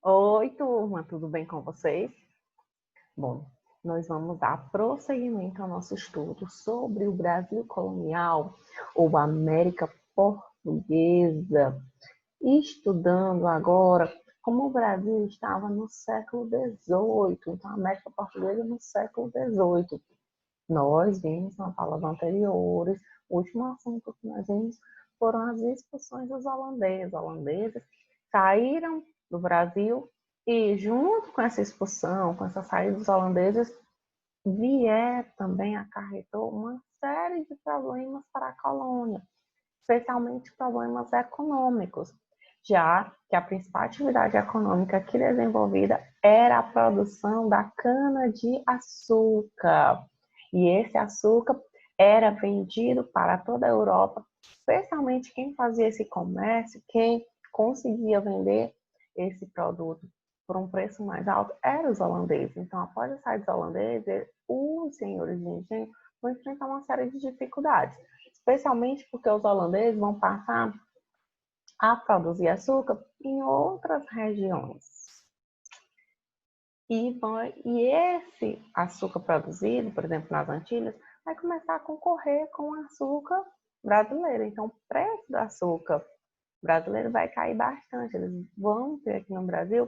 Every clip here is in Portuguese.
Oi, turma, tudo bem com vocês? Bom, nós vamos dar prosseguimento ao nosso estudo sobre o Brasil colonial ou América Portuguesa, estudando agora como o Brasil estava no século XVIII, então a América Portuguesa no século XVIII. Nós vimos nas aulas anteriores, o último assunto que nós vimos foram as expulsões dos holandeses. Os holandeses saíram do Brasil e, junto com essa expulsão, com essa saída dos holandeses, também acarretou uma série de problemas para a colônia, especialmente problemas econômicos, já que a principal atividade econômica aqui desenvolvida era a produção da cana-de-açúcar. E esse açúcar era vendido para toda a Europa, especialmente quem fazia esse comércio, quem conseguia vender esse produto por um preço mais alto, eram os holandeses. Então, após a saída dos holandeses, os senhores de engenho vão enfrentar uma série de dificuldades, especialmente porque os holandeses vão passar a produzir açúcar em outras regiões. E esse açúcar produzido, por exemplo, nas Antilhas, vai começar a concorrer com o açúcar brasileiro. Então, o preço do açúcar brasileiro vai cair bastante. Eles vão ter aqui no Brasil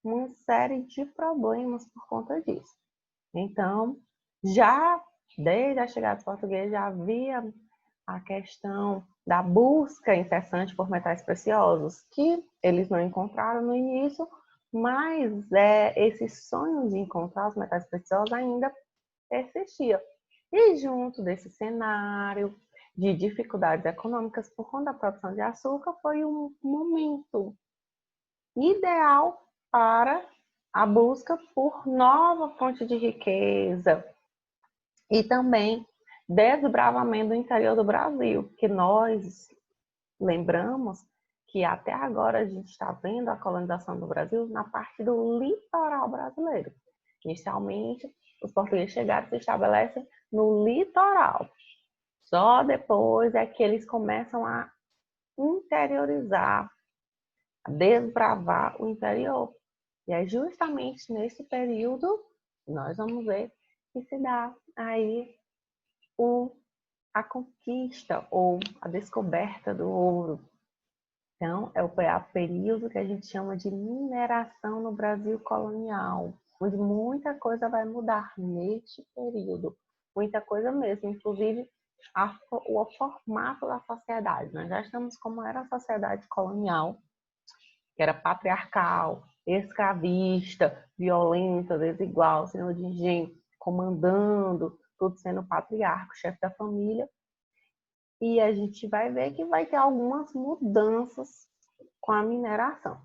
uma série de problemas por conta disso. Então, já desde a chegada dos portugueses, já havia a questão da busca incessante por metais preciosos, que eles não encontraram no início, mas esse sonho de encontrar os metais preciosos ainda persistia. E junto desse cenário de dificuldades econômicas por conta da produção de açúcar, foi um momento ideal para a busca por nova fonte de riqueza e também desbravamento do interior do Brasil, que nós lembramos que até agora a gente está vendo a colonização do Brasil na parte do litoral brasileiro. Inicialmente, os portugueses chegaram e se estabelecem no litoral. Só depois é que eles começam a interiorizar, a desbravar o interior. E é justamente nesse período nós vamos ver que se dá aí a conquista ou a descoberta do ouro. Então, é o período que a gente chama de mineração no Brasil colonial, onde muita coisa vai mudar neste período. Muita coisa mesmo, inclusive o formato da sociedade. Nós já estamos como era a sociedade colonial, que era patriarcal, escravista, violenta, desigual, senhor de engenho, comandando, tudo sendo patriarca, chefe da família. E a gente vai ver que vai ter algumas mudanças com a mineração.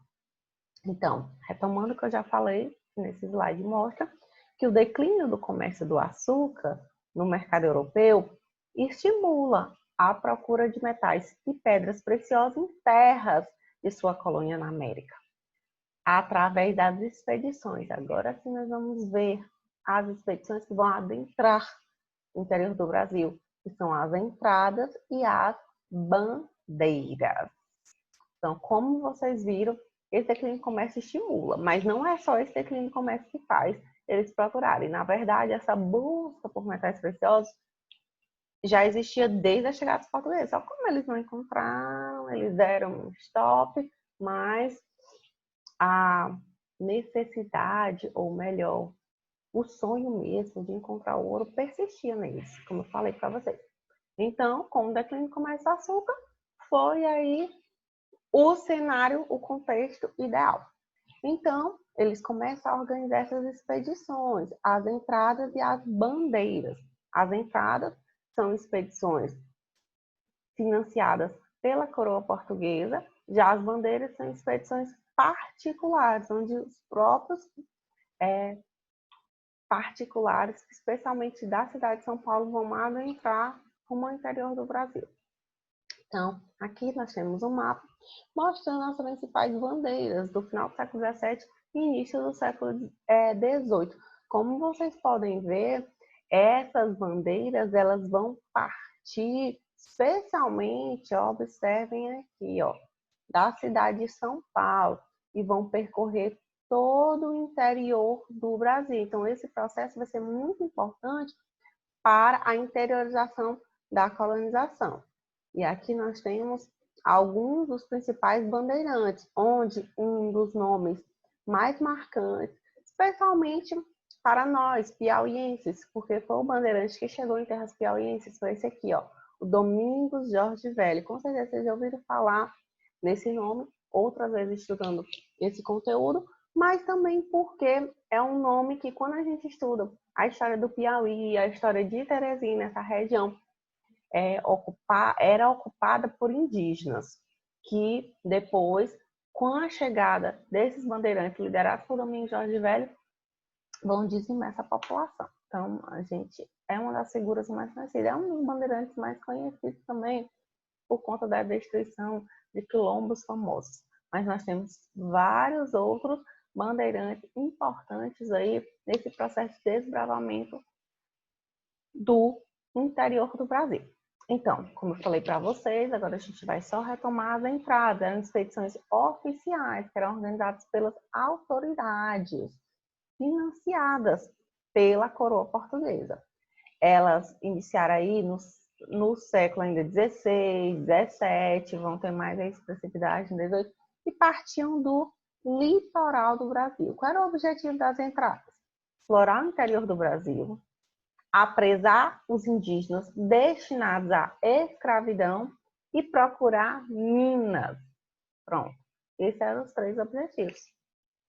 Então, retomando o que eu já falei, nesse slide mostra que o declínio do comércio do açúcar no mercado europeu estimula a procura de metais e pedras preciosas em terras de sua colônia na América, através das expedições. Agora sim nós vamos ver as expedições que vão adentrar o interior do Brasil, que são as entradas e as bandeiras. Então, como vocês viram, esse declínio de comércio estimula, mas não é só esse declínio de comércio que faz eles procurarem. Na verdade, essa busca por metais preciosos já existia desde a chegada dos portugueses. Só como eles não encontraram, eles deram um stop, mas a necessidade, ou melhor, o sonho mesmo de encontrar o ouro persistia neles, como eu falei para vocês. Então, com o declínio do comércio do açúcar, foi aí o cenário, o contexto ideal. Então, eles começam a organizar essas expedições, as entradas e as bandeiras. As entradas são expedições financiadas pela coroa portuguesa, já as bandeiras são expedições particulares, onde os próprios particulares, especialmente da cidade de São Paulo, vão adentrar rumo ao interior do Brasil. Então, aqui nós temos um mapa mostrando as principais bandeiras do final do século XVII e início do século XVIII. Como vocês podem ver, essas bandeiras elas vão partir, especialmente, observem aqui, da cidade de São Paulo, e vão percorrer todo o interior do Brasil. Então, esse processo vai ser muito importante para a interiorização da colonização. E aqui nós temos alguns dos principais bandeirantes, onde um dos nomes mais marcantes, especialmente para nós, piauienses, porque foi o bandeirante que chegou em terras piauienses, foi esse aqui, ó, o Domingos Jorge Velho. Com certeza vocês já ouviram falar nesse nome, outras vezes estudando esse conteúdo, mas também porque é um nome que, quando a gente estuda a história do Piauí, a história de Teresina, essa região, era ocupada por indígenas, que depois, com a chegada desses bandeirantes liderados por Domingos Jorge Velho, vão dizimar essa população. Então, a gente é uma das figuras mais conhecidas, é um dos bandeirantes mais conhecidos também por conta da destruição de quilombos famosos. Mas nós temos vários outros bandeirantes importantes aí nesse processo de desbravamento do interior do Brasil. Então, como eu falei para vocês, agora a gente vai só retomar as entradas. Eram expedições oficiais que eram organizadas pelas autoridades, financiadas pela coroa portuguesa. Elas iniciaram aí no século ainda 16, 17, vão ter mais a expressividade no 18, e partiam do litoral do Brasil. Qual era o objetivo das entradas? Explorar o interior do Brasil, apresar os indígenas destinados à escravidão e procurar minas. Pronto. Esses eram os 3 objetivos.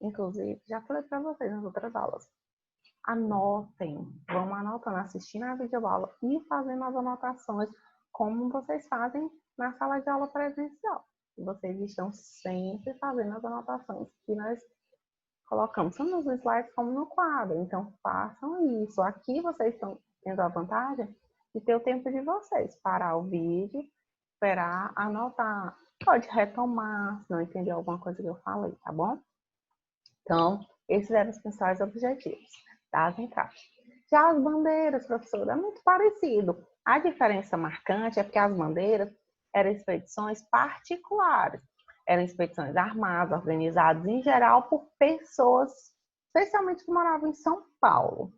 Inclusive, já falei para vocês nas outras aulas. Anotem, vamos anotando, assistindo a videoaula e fazendo as anotações como vocês fazem na sala de aula presencial. Vocês estão sempre fazendo as anotações que nós colocamos tanto nos slides como no quadro. Então, façam isso. Aqui vocês estão tendo a vantagem de ter o tempo de vocês. Parar o vídeo, esperar, anotar. Pode retomar, se não entender alguma coisa que eu falei, tá bom? Então, esses eram os principais objetivos das entradas. Já as bandeiras, professor, é muito parecido. A diferença marcante é porque as bandeiras eram expedições particulares. Eram expedições armadas, organizadas em geral por pessoas, especialmente que moravam em São Paulo,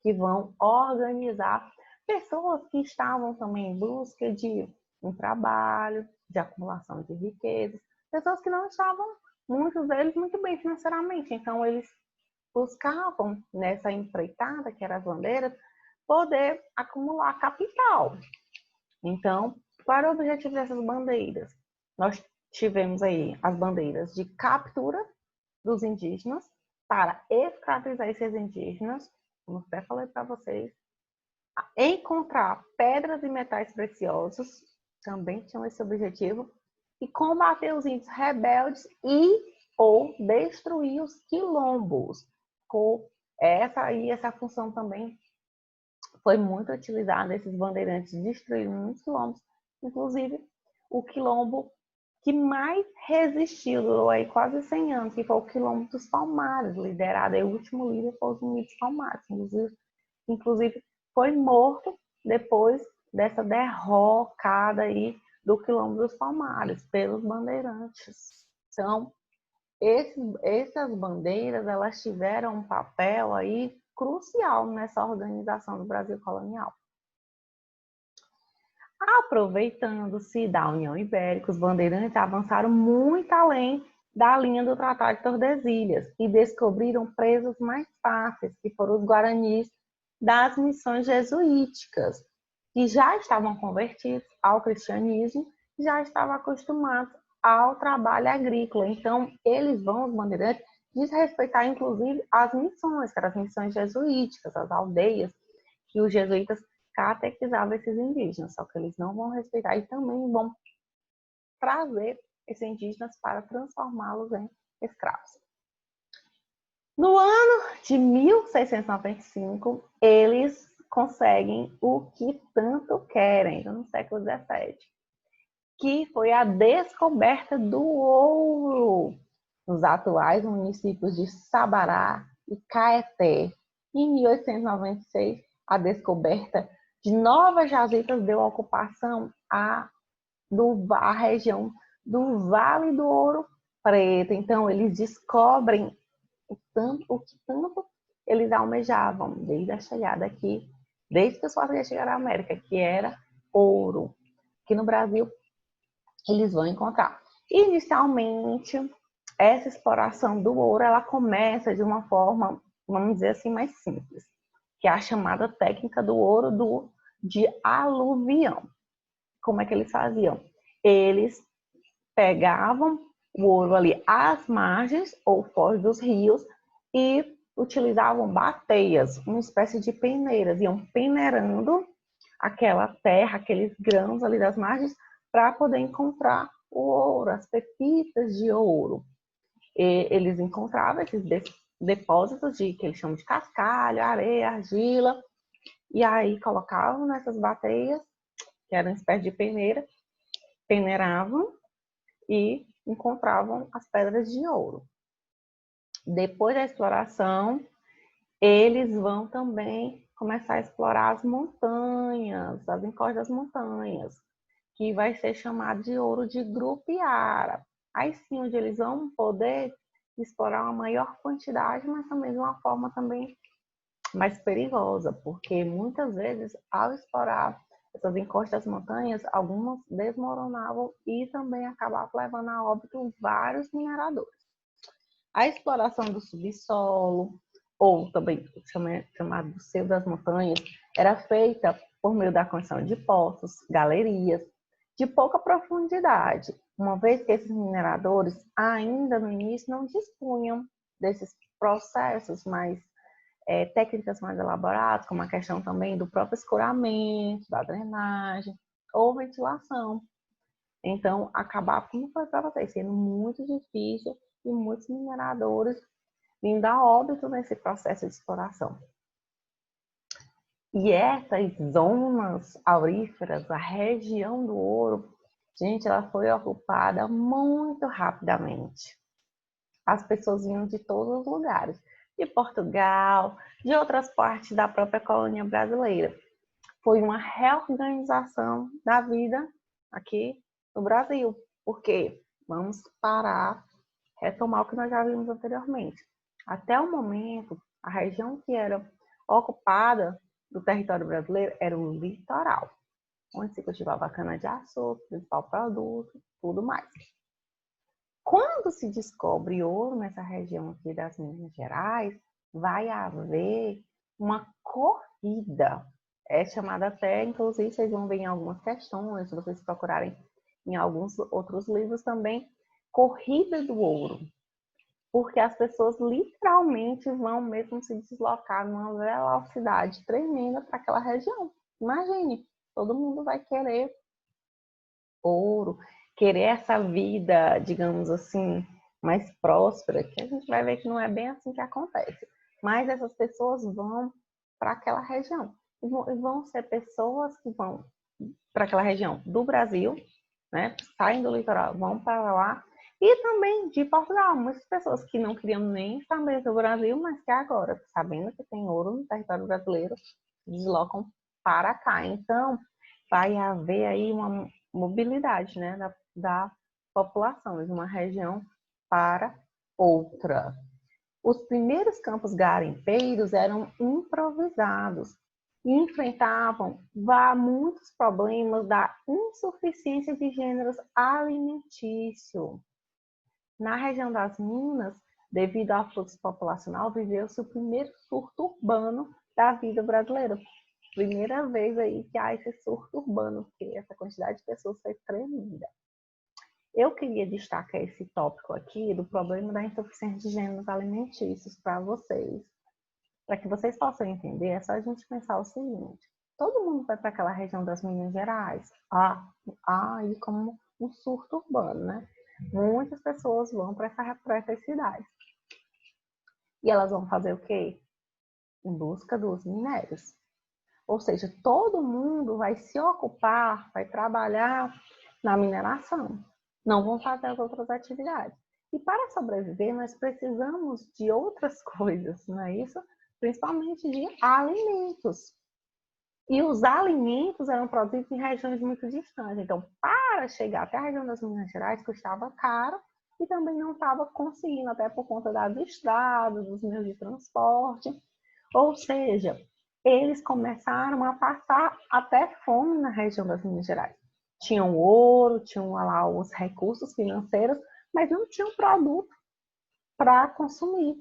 que vão organizar pessoas que estavam também em busca de um trabalho, de acumulação de riquezas, pessoas que não estavam, muitos deles, muito bem financeiramente. Então, eles buscavam, nessa empreitada, que eram as bandeiras, poder acumular capital. Então, qual era o objetivo dessas bandeiras? Nós tivemos aí as bandeiras de captura dos indígenas para escravizar esses indígenas, como até falei para vocês, encontrar pedras e metais preciosos, também tinham esse objetivo, e combater os índios rebeldes e ou destruir os quilombos. Essa função também foi muito utilizada, esses bandeirantes destruíram muitos quilombos, inclusive o quilombo que mais resistiu, durou aí quase 100 anos, que foi o quilombo dos Palmares, liderado aí, o último líder foi os Unidos Palmares, inclusive foi morto depois dessa derrocada aí do quilombo dos Palmares pelos bandeirantes. Então, essas bandeiras, elas tiveram um papel aí crucial nessa organização do Brasil colonial. Aproveitando-se da União Ibérica, os bandeirantes avançaram muito além da linha do Tratado de Tordesilhas e descobriram presos mais fáceis, que foram os guaranis das missões jesuíticas, que já estavam convertidos ao cristianismo, já estavam acostumados ao trabalho agrícola. Então, eles vão, os bandeirantes, desrespeitar, inclusive, as missões, que eram as missões jesuíticas, as aldeias, que os jesuítas catequizavam esses indígenas, só que eles não vão respeitar e também vão trazer esses indígenas para transformá-los em escravos. No ano de 1695, eles conseguem o que tanto querem, no século XVII, que foi a descoberta do ouro nos atuais municípios de Sabará e Caeté. Em 1896, a descoberta de novas jazidas deu ocupação à região do Vale do Ouro Preto. Então, eles descobrem o que tanto eles almejavam desde a chegada aqui, desde que os portugueses chegaram à América, que era ouro, que no Brasil eles vão encontrar. Inicialmente, essa exploração do ouro, ela começa de uma forma, vamos dizer assim, mais simples, que é a chamada técnica do ouro de aluvião. Como é que eles faziam? Eles pegavam o ouro ali às margens ou foz dos rios e utilizavam bateias, uma espécie de peneiras, iam peneirando aquela terra, aqueles grãos ali das margens, para poder encontrar o ouro, as pepitas de ouro. E eles encontravam esses depósitos que eles chamam de cascalho, areia, argila, e aí colocavam nessas bateias, que eram uma espécie de peneira, peneiravam e encontravam as pedras de ouro. Depois da exploração, eles vão também começar a explorar as montanhas, as encostas das montanhas, que vai ser chamado de ouro de Grupiara. Aí sim, onde eles vão poder explorar uma maior quantidade, mas também de uma forma também mais perigosa, porque muitas vezes, ao explorar essas encostas das montanhas, algumas desmoronavam e também acabavam levando a óbito vários mineradores. A exploração do subsolo, ou também chamado do seio das montanhas, era feita por meio da construção de poços, galerias, de pouca profundidade, uma vez que esses mineradores ainda no início não dispunham desses processos mais técnicas mais elaboradas, como a questão também do próprio escoramento, da drenagem ou ventilação. Então, acabar, como foi para vocês, sendo muito difícil e muitos mineradores vindo a óbito nesse processo de exploração. E essas zonas auríferas, a região do ouro, gente, ela foi ocupada muito rapidamente. As pessoas vinham de todos os lugares, de Portugal, de outras partes da própria colônia brasileira. Foi uma reorganização da vida aqui no Brasil, porque vamos parar, retomar o que nós já vimos anteriormente. Até o momento, a região que era ocupada do território brasileiro era o litoral, onde se cultivava cana-de-açúcar, principal produto, tudo mais. Quando se descobre ouro nessa região aqui das Minas Gerais, vai haver uma corrida. É chamada até, inclusive, vocês vão ver em algumas questões, se vocês procurarem em alguns outros livros também, corrida do ouro. Porque as pessoas literalmente vão mesmo se deslocar numa velocidade tremenda para aquela região. Imagine, todo mundo vai querer ouro, querer essa vida, digamos assim, mais próspera, que a gente vai ver que não é bem assim que acontece. Mas essas pessoas vão para aquela região. E vão ser pessoas que vão para aquela região do Brasil, né? Saem do litoral, vão para lá. E também de Portugal, muitas pessoas que não queriam nem saber do Brasil, mas que agora, sabendo que tem ouro no território brasileiro, deslocam para cá. Então, vai haver aí uma mobilidade, né, da população de uma região para outra. Os primeiros campos garimpeiros eram improvisados e enfrentavam muitos problemas da insuficiência de gêneros alimentícios. Na região das Minas, devido ao fluxo populacional, viveu-se o primeiro surto urbano da vida brasileira. Primeira vez aí que há esse surto urbano, porque essa quantidade de pessoas foi tremenda. Eu queria destacar esse tópico aqui do problema da insuficiência de gêneros alimentícios para vocês. Para que vocês possam entender, é só a gente pensar o seguinte. Todo mundo vai para aquela região das Minas Gerais, aí como um surto urbano, né? Muitas pessoas vão para essas cidades. E elas vão fazer o quê? Em busca dos minérios. Ou seja, todo mundo vai se ocupar, vai trabalhar na mineração. Não vão fazer as outras atividades. E para sobreviver, nós precisamos de outras coisas, não é isso? Principalmente de alimentos. E os alimentos eram produzidos em regiões muito distantes. Então, para chegar até a região das Minas Gerais, custava caro, e também não estava conseguindo, até por conta das estradas, dos meios de transporte. Ou seja, eles começaram a passar até fome na região das Minas Gerais. Tinham ouro, tinham lá os recursos financeiros, mas não tinham produto para consumir.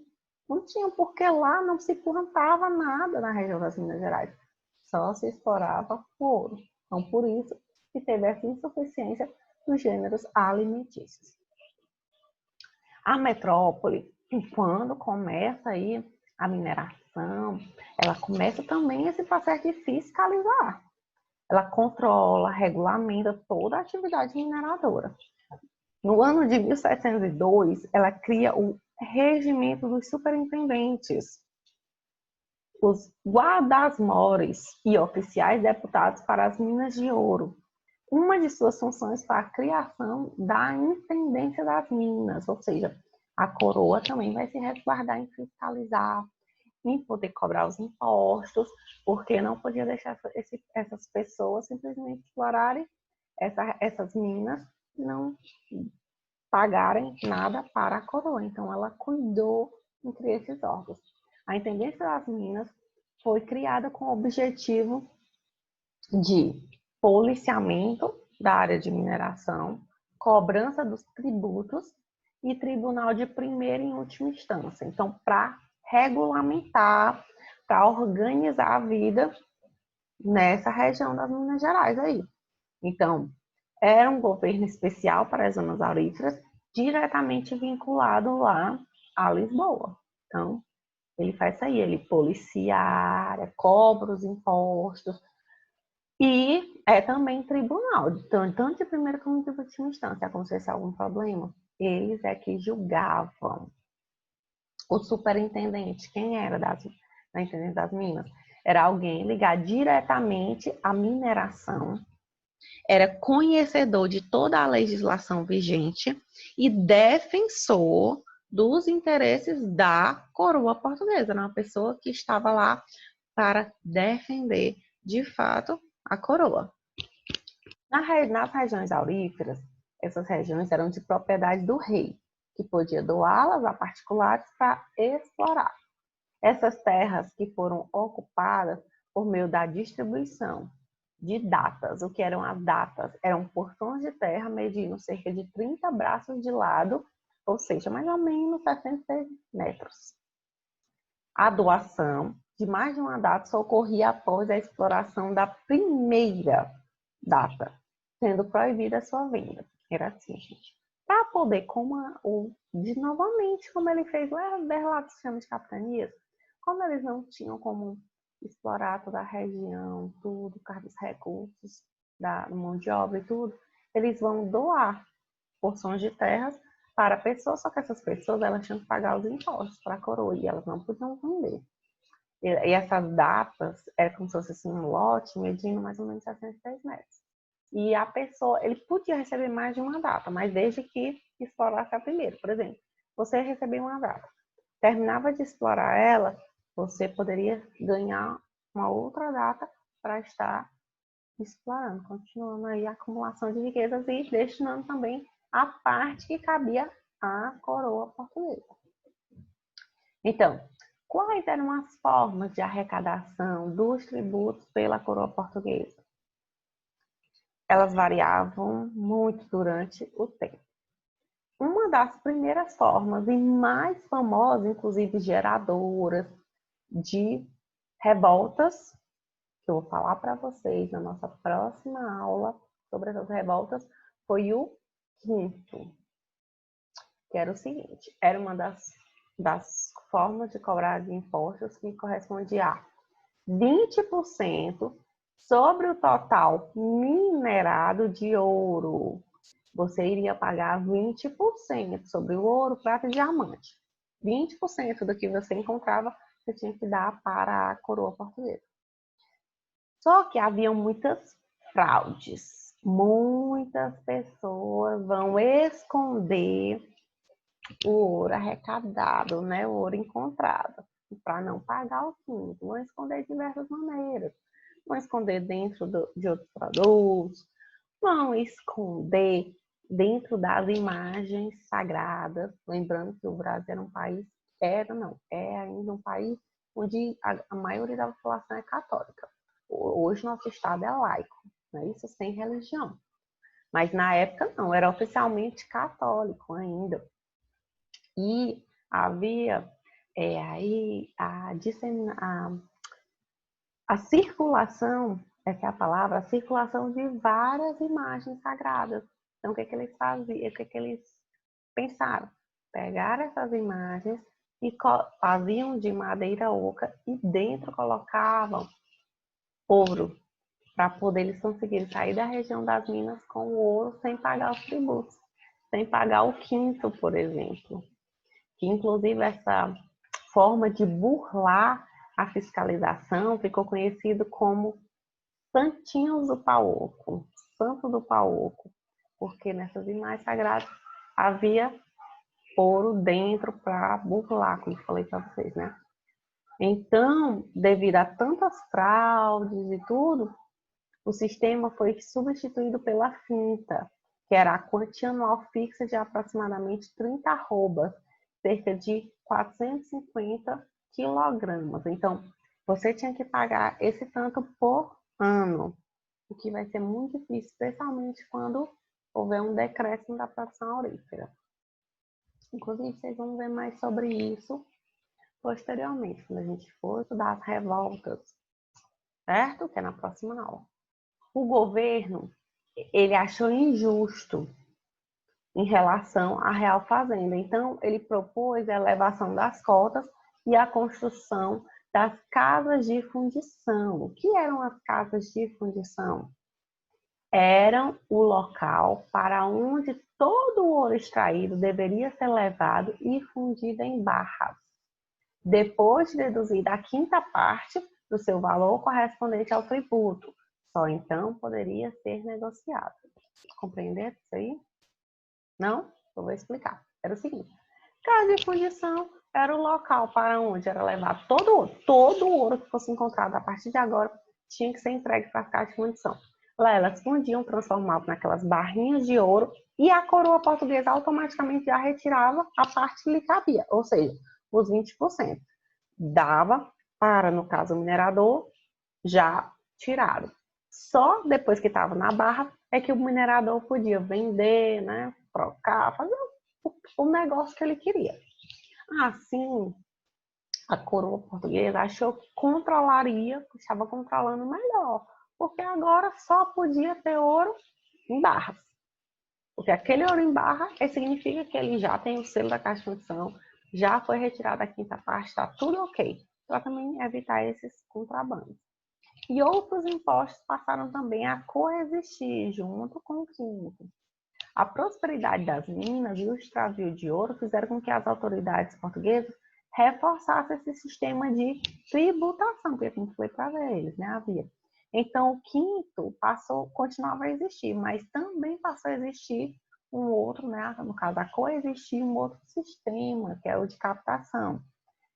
Não tinha, porque lá não se plantava nada na região das Minas Gerais. Só se explorava o ouro. Então, por isso que teve essa insuficiência dos gêneros alimentícios. A metrópole, quando começa aí a mineração, ela começa também esse processo de fiscalizar. Ela controla, regulamenta toda a atividade mineradora. No ano de 1702, ela cria o Regimento dos Superintendentes, os guardas-mores e oficiais deputados para as minas de ouro. Uma de suas funções foi a criação da Intendência das Minas, ou seja, a coroa também vai se resguardar em fiscalizar, em poder cobrar os impostos, porque não podia deixar essas pessoas simplesmente explorarem essas minas e não pagarem nada para a coroa. Então, ela cuidou em criar esses órgãos. A Intendência das Minas foi criada com o objetivo de policiamento da área de mineração, cobrança dos tributos e tribunal de primeira e última instância. Então, para regulamentar, para organizar a vida nessa região das Minas Gerais aí. Então, era um governo especial para as zonas auríferas, diretamente vinculado lá a Lisboa. Então, ele faz isso aí, ele policia a área, cobra os impostos, e é também tribunal, tanto de primeira como de última instância. Se acontecesse algum problema, eles é que julgavam. O superintendente, quem era da Intendência das Minas? Era alguém ligado diretamente à mineração, era conhecedor de toda a legislação vigente e defensor dos interesses da coroa portuguesa. Era uma pessoa que estava lá para defender, de fato, a coroa. Nas regiões auríferas, essas regiões eram de propriedade do rei, que podia doá-las a particulares para explorar. Essas terras que foram ocupadas por meio da distribuição de datas. O que eram as datas? Eram porções de terra medindo cerca de 30 braços de lado, ou seja, mais ou menos 66 metros. A doação de mais de uma data só ocorria após a exploração da primeira data, sendo proibida a sua venda. Era assim, gente. Para poder, novamente, como ele fez lá no relato do sistema de capitanias, como eles não tinham como explorar toda a região, tudo, por causa dos recursos, da mão de obra e tudo, eles vão doar porções de terras para pessoas, só que essas pessoas elas tinham que pagar os impostos para a coroa e elas não podiam vender. E essas datas, é como se fosse assim, um lote medindo mais ou menos 66 metros. E a pessoa, ele podia receber mais de uma data, mas desde que explorasse a primeira. Por exemplo, você recebeu uma data, terminava de explorar ela, você poderia ganhar uma outra data para estar explorando, continuando aí a acumulação de riquezas e destinando também a parte que cabia à coroa portuguesa. Então, quais eram as formas de arrecadação dos tributos pela coroa portuguesa? Elas variavam muito durante o tempo. Uma das primeiras formas e mais famosas, inclusive geradoras de revoltas, que eu vou falar para vocês na nossa próxima aula sobre essas revoltas, foi o quinto, que era o seguinte, era uma das formas de cobrar de impostos que corresponde a 20% sobre o total minerado de ouro. Você iria pagar 20% sobre o ouro, prata e diamante. 20% do que você encontrava, você tinha que dar para a coroa portuguesa. Só que havia muitas fraudes. Muitas pessoas vão esconder o ouro arrecadado, né? O ouro encontrado, para não pagar o quinto. Vão esconder de diversas maneiras. Vão esconder dentro de outros produtos, vão esconder dentro das imagens sagradas, lembrando que o Brasil era um país, é ainda um país onde a maioria da população é católica. Hoje nosso estado é laico, né? Isso sem religião. Mas na época não, era oficialmente católico ainda. E havia aí a circulação, essa é a palavra, a circulação de várias imagens sagradas. Então, o que eles faziam? O que eles pensaram? Pegaram essas imagens e faziam de madeira oca e dentro colocavam ouro, para poder eles conseguirem sair da região das minas com o ouro sem pagar os tributos, sem pagar o quinto, por exemplo. Que inclusive essa forma de burlar a fiscalização ficou conhecido como Santinhos do Paoco, Santo do Paoco, porque nessas imagens sagradas havia ouro dentro para burlar, como eu falei para vocês, né? Então, devido a tantas fraudes e tudo, o sistema foi substituído pela finta, que era a quantia anual fixa de aproximadamente 30 arrobas, cerca de 450 quilogramas. Então, você tinha que pagar esse tanto por ano, o que vai ser muito difícil, especialmente quando houver um decréscimo da produção aurífera. Inclusive, vocês vão ver mais sobre isso posteriormente, quando a gente for estudar as revoltas, certo? Que é na próxima aula. O governo, ele achou injusto em relação à Real Fazenda. Então, ele propôs a elevação das cotas e a construção das casas de fundição. O que eram as casas de fundição? Eram o local para onde todo o ouro extraído deveria ser levado e fundido em barras, depois de deduzida a quinta parte do seu valor correspondente ao tributo. Só então poderia ser negociado. Compreender isso aí? Não? Eu vou explicar. Era o seguinte: casa de fundição era o local para onde era levado todo o ouro que fosse encontrado a partir de agora tinha que ser entregue para as casas de fundição. Lá elas fundiam, transformavam naquelas barrinhas de ouro e a coroa portuguesa automaticamente já retirava a parte que lhe cabia, ou seja, os 20%. Dava para, no caso, o minerador já tirado. Só depois que estava na barra é que o minerador podia vender, né, trocar, fazer o negócio que ele queria. Assim, a coroa portuguesa achou que controlaria, estava controlando melhor, porque agora só podia ter ouro em barras. Porque aquele ouro em barra significa que ele já tem o selo da Caixa de Fundição, já foi retirado a quinta parte, está tudo ok, para também evitar esses contrabandos. E outros impostos passaram também a coexistir junto com o químico. A prosperidade das minas e o extravio de ouro fizeram com que as autoridades portuguesas reforçassem esse sistema de tributação, porque como foi para eles, né, havia. Então, o quinto continuava a existir, mas também passou a existir um outro, né, no caso, a coexistir um outro sistema, que é o de captação,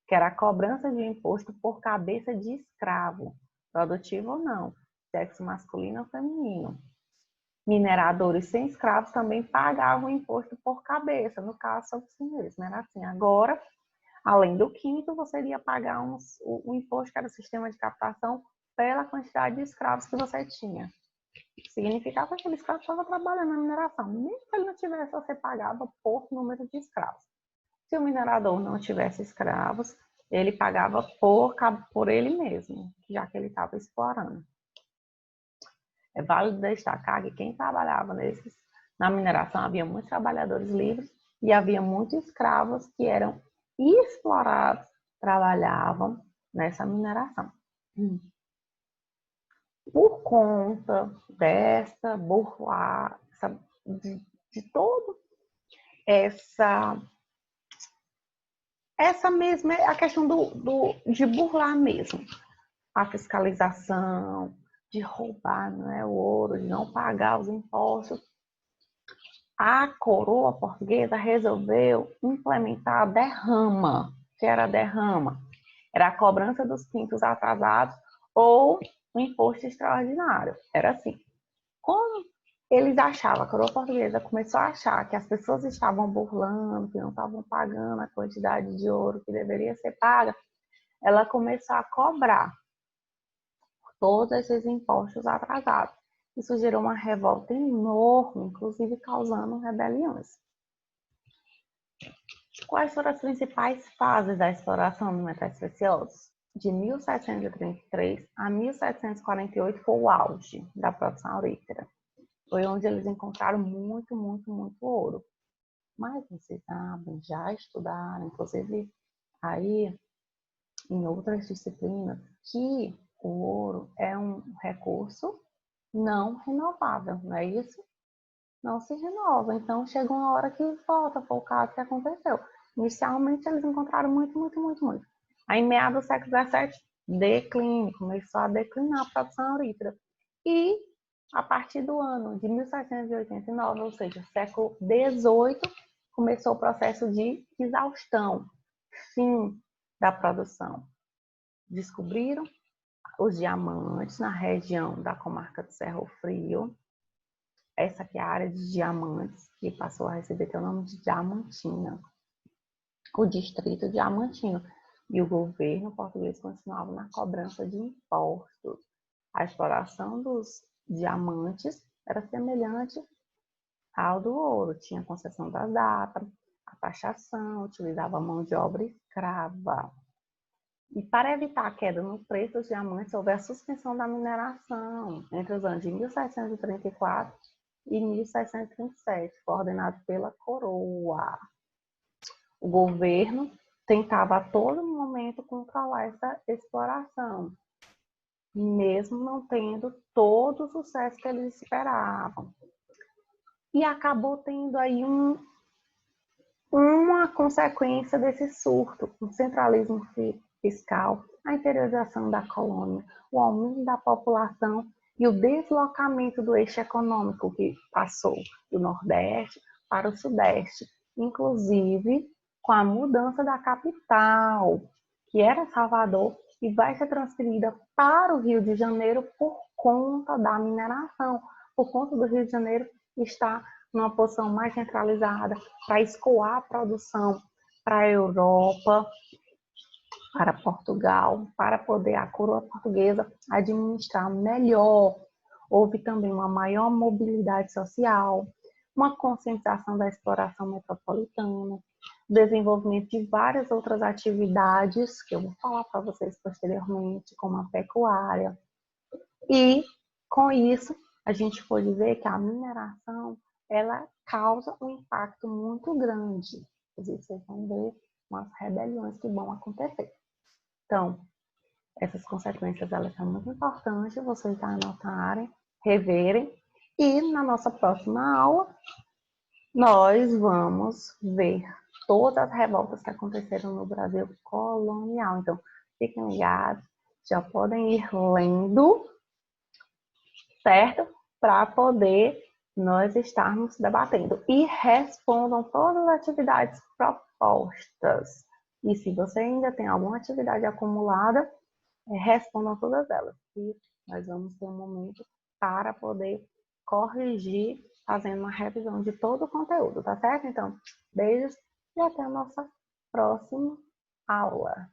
que era a cobrança de imposto por cabeça de escravo, produtivo ou não, sexo masculino ou feminino. Mineradores sem escravos também pagavam imposto por cabeça, no caso, são os senhores, não era assim. Agora, além do quinto, você iria pagar o imposto, que era o sistema de captação, pela quantidade de escravos que você tinha. Significava que aquele escravo estava trabalhando na mineração. Nem que ele não tivesse, você pagava por número de escravos. Se o minerador não tivesse escravos, ele pagava por ele mesmo, já que ele estava explorando. É válido destacar que quem trabalhava na mineração, havia muitos trabalhadores livres e havia muitos escravos que eram explorados, trabalhavam nessa mineração. Por conta dessa burlar, de todo essa mesma, a questão de burlar mesmo, a fiscalização, de roubar, não é, o ouro, de não pagar os impostos, a coroa portuguesa resolveu implementar a derrama. Que era a derrama? Era a cobrança dos quintos atrasados ou o imposto extraordinário. Era assim. Como Eles achavam, a coroa portuguesa começou a achar que as pessoas estavam burlando, que não estavam pagando a quantidade de ouro que deveria ser paga. Ela começou a cobrar todos esses impostos atrasados. Isso gerou uma revolta enorme, inclusive causando rebeliões. Quais foram as principais fases da exploração de metais preciosos? De 1733 a 1748 foi o auge da produção aurífera. Foi onde eles encontraram muito ouro. Mas vocês sabem, já estudaram, inclusive aí em outras disciplinas, que o ouro é um recurso não renovável, não é isso? Não se renova. Então chega uma hora que volta, foi o caso que aconteceu. Inicialmente eles encontraram muito. Aí em meados do século XVII, declínio, começou a declinar a produção aurífera. E a partir do ano de 1789, ou seja, século XVIII, começou o processo de exaustão, fim da produção. Descobriram os diamantes na região da comarca do Cerro Frio. Essa aqui é a área de diamantes, que passou a receber o nome de Diamantina, o distrito Diamantino. E o governo português continuava na cobrança de impostos. A exploração dos diamantes era semelhante ao do ouro. Tinha concessão da data, a taxação, utilizava mão de obra escrava. E para evitar a queda no preço dos diamantes, houve a suspensão da mineração entre os anos de 1734 e 1737, coordenado pela coroa. O governo tentava a todo momento controlar essa exploração, mesmo não tendo todo o sucesso que eles esperavam. E acabou tendo aí uma consequência desse surto, o centralismo fiscal, a interiorização da colônia, o aumento da população e o deslocamento do eixo econômico que passou do Nordeste para o Sudeste, inclusive com a mudança da capital, que era Salvador, e vai ser transferida para o Rio de Janeiro por conta da mineração, por conta do Rio de Janeiro estar numa posição mais centralizada para escoar a produção para a Europa, para Portugal, para poder a coroa portuguesa administrar melhor. Houve também uma maior mobilidade social, uma conscientização da exploração metropolitana, desenvolvimento de várias outras atividades, que eu vou falar para vocês posteriormente, como a pecuária. E, com isso, a gente pode ver que a mineração, ela causa um impacto muito grande. Inclusive, vocês vão ver umas rebeliões que vão acontecer. Então, essas consequências, elas são muito importantes, vocês anotarem, reverem. E, na nossa próxima aula, nós vamos ver todas as revoltas que aconteceram no Brasil colonial. Então, fiquem ligados, já podem ir lendo, certo? Para poder nós estarmos debatendo. E respondam todas as atividades propostas. E se você ainda tem alguma atividade acumulada, respondam todas elas. E nós vamos ter um momento para poder corrigir, fazendo uma revisão de todo o conteúdo, tá certo? Então, beijos e até a nossa próxima aula.